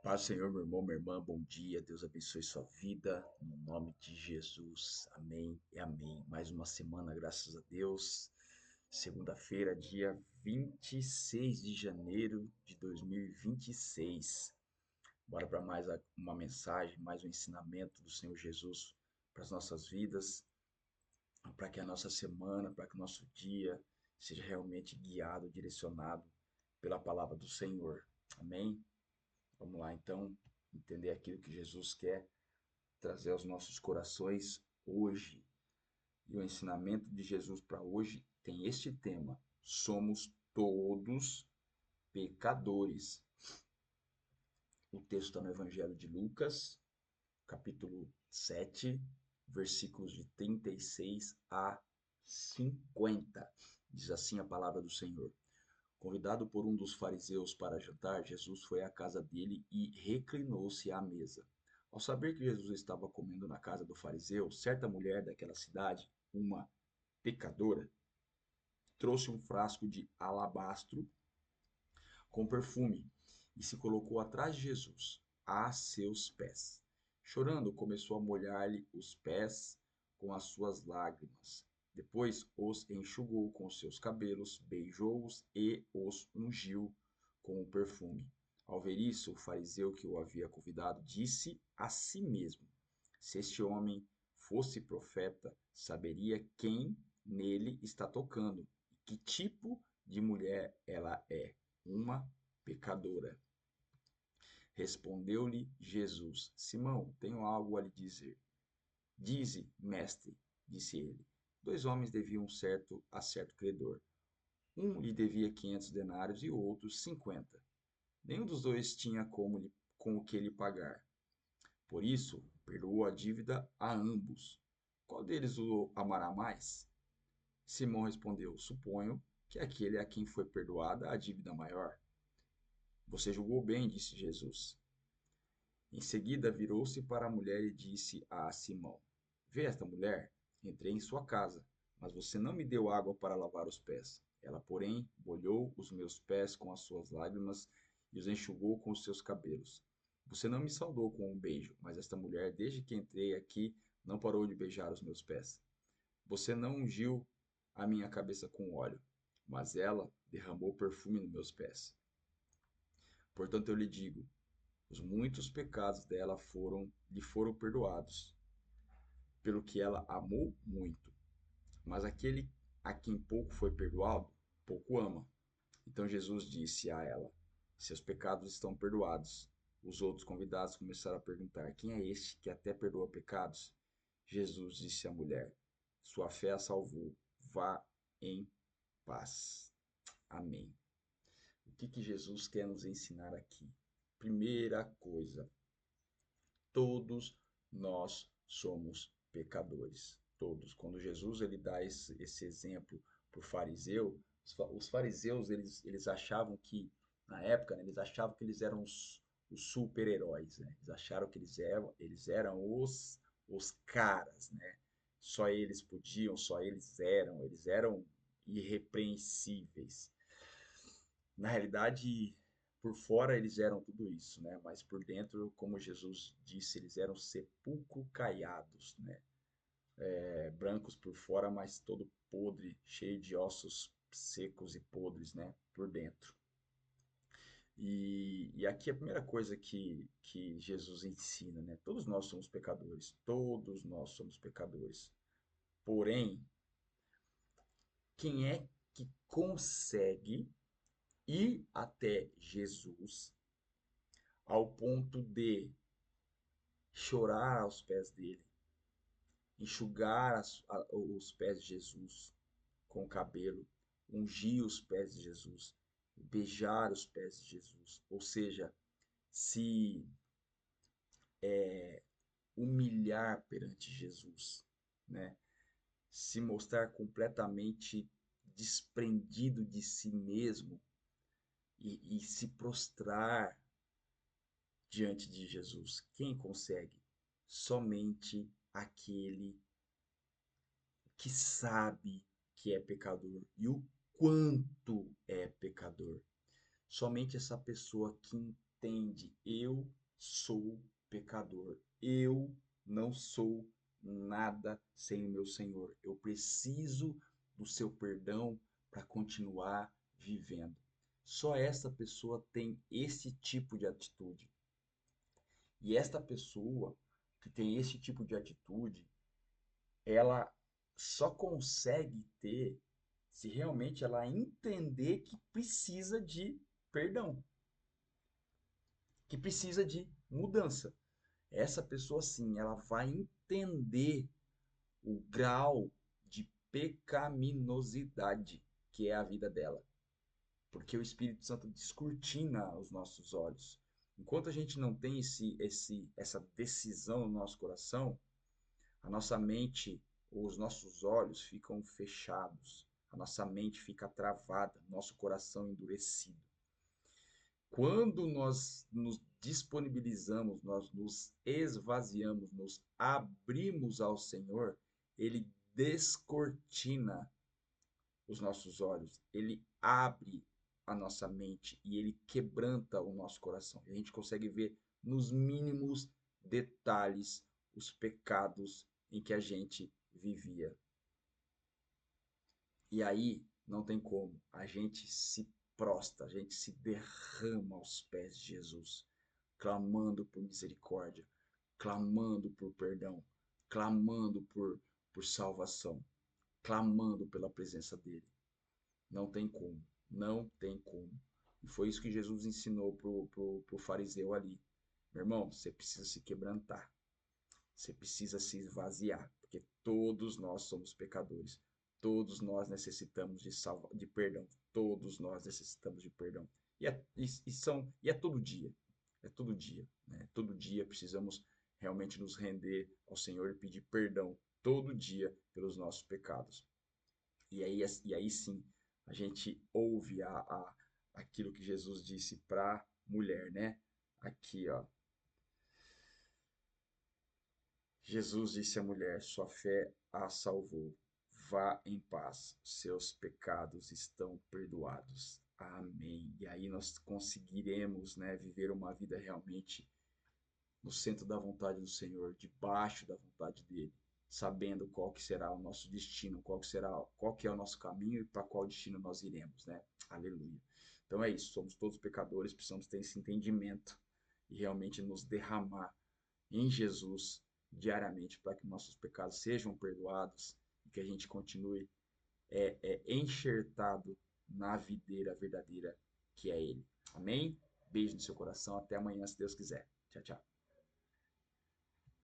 Paz, Senhor, meu irmão, minha irmã, bom dia. Deus abençoe sua vida. No nome de Jesus. Amém e amém. Mais uma semana, graças a Deus. Segunda-feira, dia 26 de janeiro de 2026. Bora para mais uma mensagem, mais um ensinamento do Senhor Jesus para as nossas vidas, para que a nossa semana, para que o nosso dia seja realmente guiado, direcionado pela palavra do Senhor. Amém? Vamos lá, então, entender aquilo que Jesus quer trazer aos nossos corações hoje. E o ensinamento de Jesus para hoje tem este tema: somos todos pecadores. O texto está no Evangelho de Lucas, capítulo 7, versículos de 36 a 50. Diz assim a palavra do Senhor. Convidado por um dos fariseus para jantar, Jesus foi à casa dele e reclinou-se à mesa. Ao saber que Jesus estava comendo na casa do fariseu, certa mulher daquela cidade, uma pecadora, trouxe um frasco de alabastro com perfume e se colocou atrás de Jesus, a seus pés. Chorando, começou a molhar-lhe os pés com as suas lágrimas. Depois os enxugou com os seus cabelos, beijou-os e os ungiu com o perfume. Ao ver isso, o fariseu que o havia convidado disse a si mesmo: se este homem fosse profeta, saberia quem nele está tocando e que tipo de mulher ela é, uma pecadora. Respondeu-lhe Jesus: Simão, tenho algo a lhe dizer. Dize, mestre, disse ele. Dois homens deviam a certo credor. Um lhe devia 500 denários e o outro 50. Nenhum dos dois tinha com o que lhe pagar. Por isso, perdoou a dívida a ambos. Qual deles o amará mais? Simão respondeu: Suponho que aquele a quem foi perdoada a dívida maior. Você julgou bem, disse Jesus. Em seguida, virou-se para a mulher e disse a Simão: Vê esta mulher? Entrei em sua casa, mas você não me deu água para lavar os pés. Ela, porém, molhou os meus pés com as suas lágrimas e os enxugou com os seus cabelos. Você não me saudou com um beijo, mas esta mulher, desde que entrei aqui, não parou de beijar os meus pés. Você não ungiu a minha cabeça com óleo, mas ela derramou perfume nos meus pés. Portanto, eu lhe digo: os muitos pecados dela lhe foram perdoados, pelo que ela amou muito. Mas aquele a quem pouco foi perdoado, pouco ama. Então Jesus disse a ela: seus pecados estão perdoados. Os outros convidados começaram a perguntar: quem é este que até perdoa pecados? Jesus disse à mulher: sua fé a salvou. Vá em paz. Amém. O que Jesus quer nos ensinar aqui? Primeira coisa, todos nós somos pecadores. Todos. Quando Jesus ele dá esse exemplo para o fariseu, os fariseus eles achavam que, na época, né, eles achavam que eles eram os super-heróis. Né? Eles acharam que eles eram os caras. Né? Só eles podiam, só eles eram irrepreensíveis. Na realidade, por fora eles eram tudo isso, né? Mas por dentro, como Jesus disse, eles eram sepulcro caiados, né? Brancos por fora, mas todo podre, cheio de ossos secos e podres, né? Por dentro. E aqui a primeira coisa que Jesus ensina, né? Todos nós somos pecadores, todos nós somos pecadores. Porém, quem é que consegue ir até Jesus ao ponto de chorar aos pés dele, enxugar os pés de Jesus com o cabelo, ungir os pés de Jesus, beijar os pés de Jesus, ou seja, se humilhar perante Jesus, né? Se mostrar completamente desprendido de si mesmo e se prostrar diante de Jesus. Quem consegue? Somente aquele que sabe que é pecador e o quanto é pecador. Somente essa pessoa que entende, eu sou pecador, eu não sou nada sem o meu Senhor, eu preciso do seu perdão para continuar vivendo. Só essa pessoa tem esse tipo de atitude. E esta pessoa que tem esse tipo de atitude, ela só consegue ter se realmente ela entender que precisa de perdão, que precisa de mudança. Essa pessoa, sim, ela vai entender o grau de pecaminosidade que é a vida dela, porque o Espírito Santo descortina os nossos olhos. Enquanto a gente não tem essa decisão no nosso coração, a nossa mente, os nossos olhos ficam fechados, a nossa mente fica travada, nosso coração endurecido. Quando nós nos disponibilizamos, nós nos esvaziamos, nos abrimos ao Senhor, Ele descortina os nossos olhos, Ele abre a nossa mente e Ele quebranta o nosso coração. E a gente consegue ver nos mínimos detalhes os pecados em que a gente vivia. E aí não tem como, a gente se prostra, a gente se derrama aos pés de Jesus, clamando por misericórdia, clamando por perdão, clamando por salvação, clamando pela presença dele. Não tem como, não tem como. E foi isso que Jesus ensinou pro fariseu ali. Meu irmão, você precisa se quebrantar. Você precisa se esvaziar, porque todos nós somos pecadores. Todos nós necessitamos de perdão. Todos nós necessitamos de perdão. E é todo dia. É todo dia. Né? Todo dia precisamos realmente nos render ao Senhor e pedir perdão todo dia pelos nossos pecados. E aí sim, a gente ouve aquilo que Jesus disse para a mulher, né? Aqui, ó. Jesus disse à mulher: Sua fé a salvou. Vá em paz, seus pecados estão perdoados. Amém. E aí nós conseguiremos, né, viver uma vida realmente no centro da vontade do Senhor, debaixo da vontade dele, sabendo qual que será o nosso destino, qual que é o nosso caminho e para qual destino nós iremos, né? Aleluia. Então é isso, somos todos pecadores, precisamos ter esse entendimento e realmente nos derramar em Jesus diariamente para que nossos pecados sejam perdoados e que a gente continue enxertado na videira verdadeira que é Ele. Amém? Beijo no seu coração. Até amanhã, se Deus quiser. Tchau, tchau.